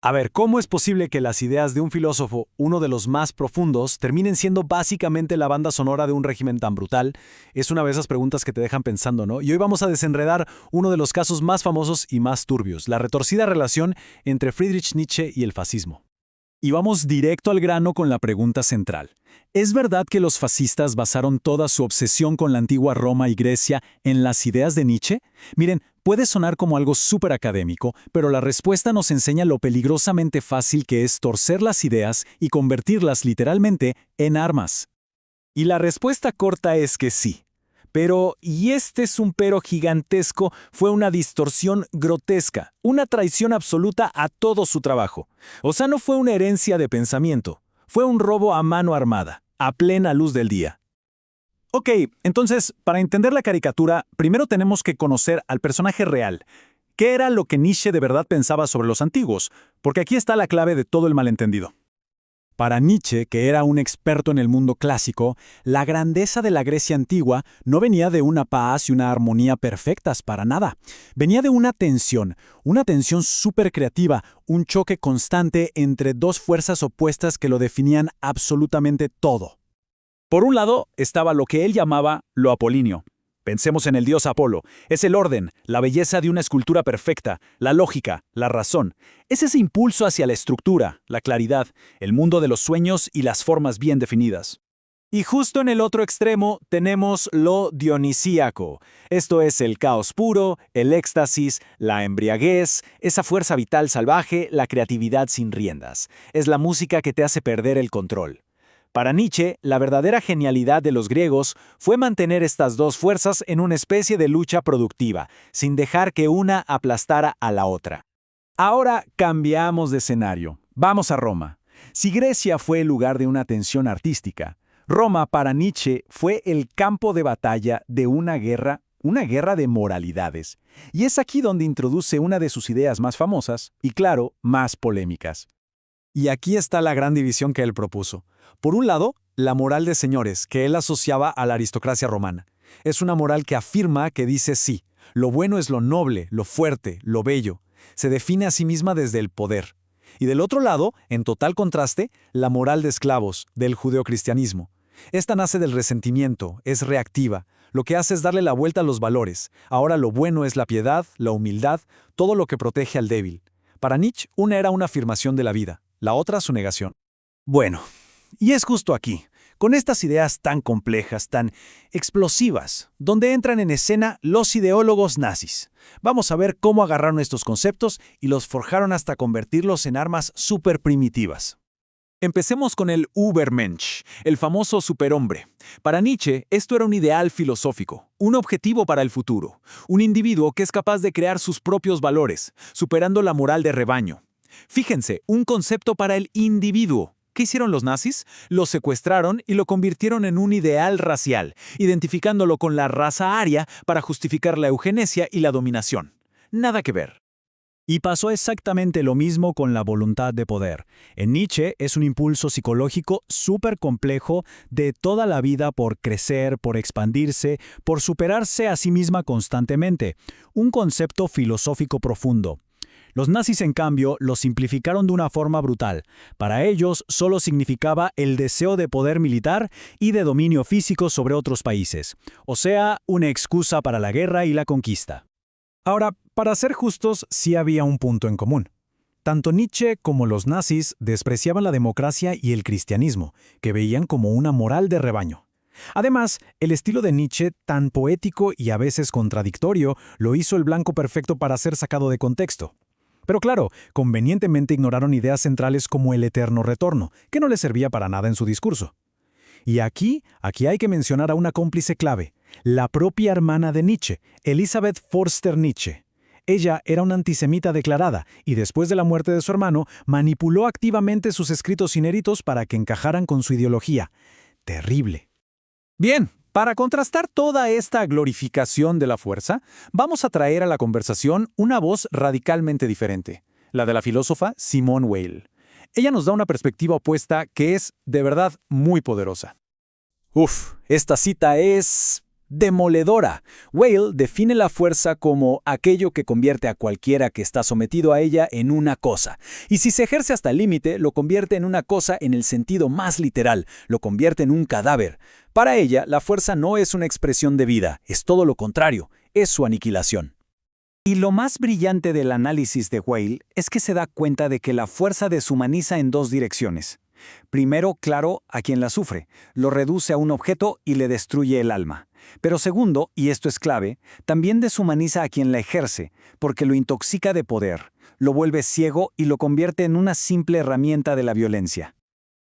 A ver, ¿cómo es posible que las ideas de un filósofo, uno de los más profundos, terminen siendo básicamente la banda sonora de un régimen tan brutal? Es una de esas preguntas que te dejan pensando, ¿no? Y hoy vamos a desenredar uno de los casos más famosos y más turbios, la retorcida relación entre Friedrich Nietzsche y el fascismo. Y vamos directo al grano con la pregunta central. ¿Es verdad que los fascistas basaron toda su obsesión con la antigua Roma y Grecia en las ideas de Nietzsche? Miren, puede sonar como algo súper académico, pero la respuesta nos enseña lo peligrosamente fácil que es torcer las ideas y convertirlas literalmente en armas. Y la respuesta corta es que sí. Pero, y este es un pero gigantesco, fue una distorsión grotesca, una traición absoluta a todo su trabajo. O sea, no fue una herencia de pensamiento, fue un robo a mano armada, a plena luz del día. Ok, entonces, para entender la caricatura, primero tenemos que conocer al personaje real. ¿Qué era lo que Nietzsche de verdad pensaba sobre los antiguos? Porque aquí está la clave de todo el malentendido. Para Nietzsche, que era un experto en el mundo clásico, la grandeza de la Grecia antigua no venía de una paz y una armonía perfectas para nada. Venía de una tensión súper creativa, un choque constante entre dos fuerzas opuestas que lo definían absolutamente todo. Por un lado estaba lo que él llamaba lo apolíneo. Pensemos en el dios Apolo. Es el orden, la belleza de una escultura perfecta, la lógica, la razón. Es ese impulso hacia la estructura, la claridad, el mundo de los sueños y las formas bien definidas. Y justo en el otro extremo tenemos lo dionisíaco. Esto es el caos puro, el éxtasis, la embriaguez, esa fuerza vital salvaje, la creatividad sin riendas. Es la música que te hace perder el control. Para Nietzsche, la verdadera genialidad de los griegos fue mantener estas dos fuerzas en una especie de lucha productiva, sin dejar que una aplastara a la otra. Ahora cambiamos de escenario. Vamos a Roma. Si Grecia fue el lugar de una tensión artística, Roma para Nietzsche fue el campo de batalla de una guerra de moralidades. Y es aquí donde introduce una de sus ideas más famosas y, claro, más polémicas. Y aquí está la gran división que él propuso. Por un lado, la moral de señores, que él asociaba a la aristocracia romana. Es una moral que afirma que dice sí, lo bueno es lo noble, lo fuerte, lo bello. Se define a sí misma desde el poder. Y del otro lado, en total contraste, la moral de esclavos, del judeocristianismo. Esta nace del resentimiento, es reactiva. Lo que hace es darle la vuelta a los valores. Ahora lo bueno es la piedad, la humildad, todo lo que protege al débil. Para Nietzsche, una era una afirmación de la vida, la otra su negación. Bueno, y es justo aquí, con estas ideas tan complejas, tan explosivas, donde entran en escena los ideólogos nazis. Vamos a ver cómo agarraron estos conceptos y los forjaron hasta convertirlos en armas súper primitivas. Empecemos con el Übermensch, el famoso superhombre. Para Nietzsche, esto era un ideal filosófico, un objetivo para el futuro, un individuo que es capaz de crear sus propios valores, superando la moral de rebaño. Fíjense, un concepto para el individuo. ¿Qué hicieron los nazis? Lo secuestraron y lo convirtieron en un ideal racial, identificándolo con la raza aria para justificar la eugenesia y la dominación. Nada que ver. Y pasó exactamente lo mismo con la voluntad de poder. En Nietzsche es un impulso psicológico súper complejo de toda la vida por crecer, por expandirse, por superarse a sí misma constantemente. Un concepto filosófico profundo. Los nazis, en cambio, lo simplificaron de una forma brutal. Para ellos solo significaba el deseo de poder militar y de dominio físico sobre otros países. O sea, una excusa para la guerra y la conquista. Ahora, para ser justos, sí había un punto en común. Tanto Nietzsche como los nazis despreciaban la democracia y el cristianismo, que veían como una moral de rebaño. Además, el estilo de Nietzsche, tan poético y a veces contradictorio, lo hizo el blanco perfecto para ser sacado de contexto. Pero claro, convenientemente ignoraron ideas centrales como el eterno retorno, que no les servía para nada en su discurso. Y aquí hay que mencionar a una cómplice clave, la propia hermana de Nietzsche, Elisabeth Förster Nietzsche. Ella era una antisemita declarada y después de la muerte de su hermano manipuló activamente sus escritos inéditos para que encajaran con su ideología. Terrible. Bien, para contrastar toda esta glorificación de la fuerza, vamos a traer a la conversación una voz radicalmente diferente, la de la filósofa Simone Weil. Ella nos da una perspectiva opuesta que es, de verdad, muy poderosa. Esta cita es demoledora. Weil define la fuerza como aquello que convierte a cualquiera que está sometido a ella en una cosa. Y si se ejerce hasta el límite, lo convierte en una cosa en el sentido más literal, lo convierte en un cadáver. Para ella, la fuerza no es una expresión de vida, es todo lo contrario, es su aniquilación. Y lo más brillante del análisis de Weil es que se da cuenta de que la fuerza deshumaniza en dos direcciones. Primero, claro, a quien la sufre, lo reduce a un objeto y le destruye el alma. Pero segundo, y esto es clave, también deshumaniza a quien la ejerce, porque lo intoxica de poder, lo vuelve ciego y lo convierte en una simple herramienta de la violencia.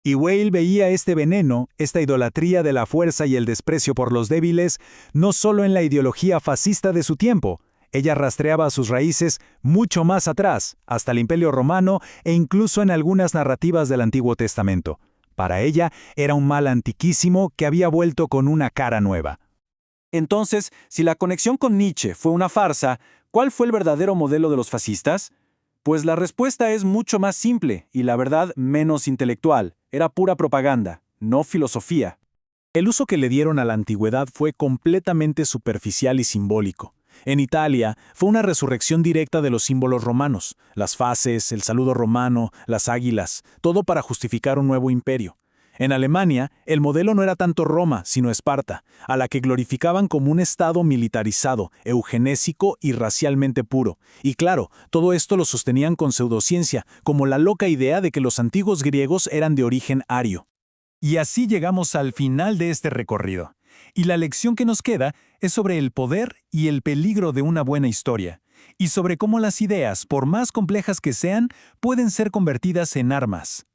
Y Weil veía este veneno, esta idolatría de la fuerza y el desprecio por los débiles, no solo en la ideología fascista de su tiempo. Ella rastreaba sus raíces mucho más atrás, hasta el Imperio Romano e incluso en algunas narrativas del Antiguo Testamento. Para ella era un mal antiquísimo que había vuelto con una cara nueva. Entonces, si la conexión con Nietzsche fue una farsa, ¿cuál fue el verdadero modelo de los fascistas? Pues la respuesta es mucho más simple y la verdad menos intelectual. Era pura propaganda, no filosofía. El uso que le dieron a la antigüedad fue completamente superficial y simbólico. En Italia fue una resurrección directa de los símbolos romanos, las fases, el saludo romano, las águilas, todo para justificar un nuevo imperio. En Alemania, el modelo no era tanto Roma, sino Esparta, a la que glorificaban como un estado militarizado, eugenésico y racialmente puro. Y claro, todo esto lo sostenían con pseudociencia, como la loca idea de que los antiguos griegos eran de origen ario. Y así llegamos al final de este recorrido. Y la lección que nos queda es sobre el poder y el peligro de una buena historia, y sobre cómo las ideas, por más complejas que sean, pueden ser convertidas en armas.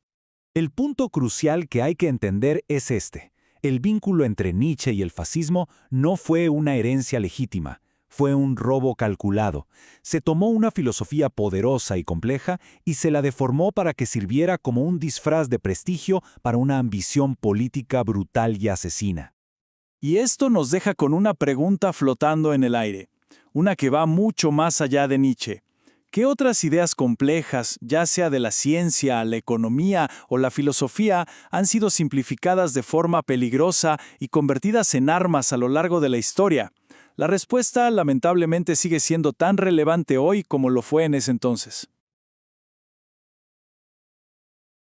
El punto crucial que hay que entender es este. El vínculo entre Nietzsche y el fascismo no fue una herencia legítima, fue un robo calculado. Se tomó una filosofía poderosa y compleja y se la deformó para que sirviera como un disfraz de prestigio para una ambición política brutal y asesina. Y esto nos deja con una pregunta flotando en el aire, una que va mucho más allá de Nietzsche. ¿Qué otras ideas complejas, ya sea de la ciencia, la economía o la filosofía, han sido simplificadas de forma peligrosa y convertidas en armas a lo largo de la historia? La respuesta, lamentablemente, sigue siendo tan relevante hoy como lo fue en ese entonces.